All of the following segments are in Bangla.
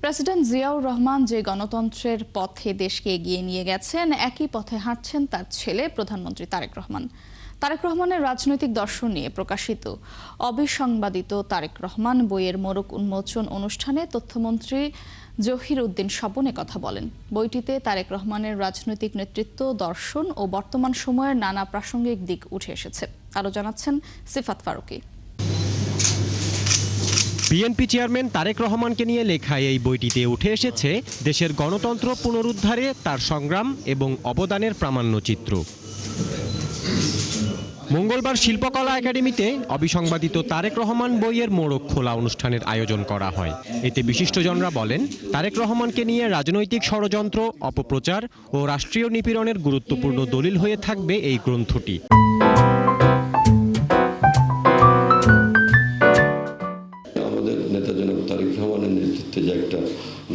প্রেসিডেন্ট জিয়াউর রহমান যে গণতন্ত্রের পথে দেশকে এগিয়ে নিয়ে গেছেন, একই পথে হাঁটছেন তার ছেলে প্রধানমন্ত্রী তারেক রহমান। তারেক রহমানের রাজনৈতিক দর্শন নিয়ে প্রকাশিত অবিসংবাদিত তারেক রহমান বইয়ের মোড়ক উন্মোচন অনুষ্ঠানে তথ্যমন্ত্রী জহির উদ্দিন স্বপন কথা বলেন। বইটিতে তারেক রহমানের রাজনৈতিক নেতৃত্ব, দর্শন ও বর্তমান সময়ের নানা প্রাসঙ্গিক দিক উঠে এসেছে। আরও জানাচ্ছেন সিফাত ফারুকী। বিএনপি চেয়ারম্যান তারেক রহমানকে নিয়ে লেখা এই বইটিতে উঠে এসেছে দেশের গণতন্ত্র পুনরুদ্ধারে তার সংগ্রাম এবং অবদানের প্রামাণ্য চিত্র। মঙ্গলবার শিল্পকলা একাডেমিতে অবিসংবাদিত তারেক রহমান বইয়ের মোড়ক খোলা অনুষ্ঠানের আয়োজন করা হয়। এতে বিশিষ্টজনরা বলেন, তারেক রহমানকে নিয়ে রাজনৈতিক ষড়যন্ত্র, অপপ্রচার ও রাষ্ট্রীয় নিপীড়নের গুরুত্বপূর্ণ দলিল হয়ে থাকবে এই গ্রন্থটি। নেতা জনাব তারেক রহমানের নেতৃত্বে যে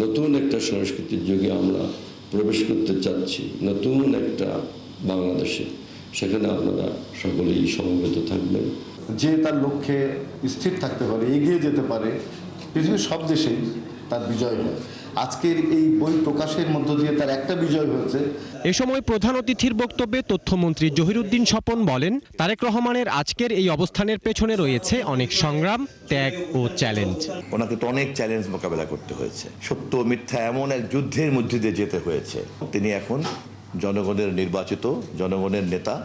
নতুন একটা সংস্কৃতির যুগে আমরা প্রবেশ করতে চাচ্ছি, নতুন একটা বাংলাদেশে, সেখানে আপনারা সকলেই সমবেত থাকবেন। যে তার লক্ষ্যে স্থির থাকতে পারে, এগিয়ে যেতে পারে, পৃথিবীর সব দেশেই তার বিজয় হয়। আজকের এই বই প্রকাশের মধ্য দিয়ে তার একটা বিজয় হয়েছে। এ সময় প্রধান অতিথির বক্তব্যে তথ্যমন্ত্রী জহির উদ্দিন স্বপন বলেন, তারেক রহমানের আজকের এই অবস্থানের পেছনে রয়েছে অনেক সংগ্রাম, ত্যাগ ও চ্যালেঞ্জ। ওনাকে তো অনেক চ্যালেঞ্জ মোকাবেলা করতে হয়েছে, সত্য মিথ্যা এমন এক যুদ্ধের মধ্যে দিয়ে যেতে হয়েছে। তিনি এখন জনগণের নির্বাচিত, জনগণের নেতা,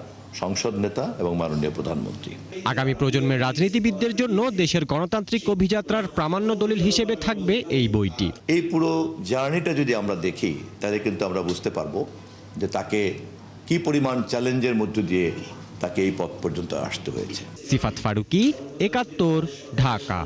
সংসদ নেতা এবং মাননীয় প্রধানমন্ত্রী। আগামী প্রজন্মের রাজনীতিবিদদের জন্য দেশের গণতান্ত্রিক অভিযাত্রার প্রামাণ্য দলিল হিসেবে থাকবে এই বইটি। এই পুরো জার্নিটা যদি আমরা দেখি, তাহলে কিন্তু আমরা বুঝতে পারবো যে তাকে কি পরিমাণ চ্যালেঞ্জের মধ্য দিয়ে তাকে এই পথ পর্যন্ত আসতে হয়েছে। সিফাত ফারুকী, ৭১, ঢাকা।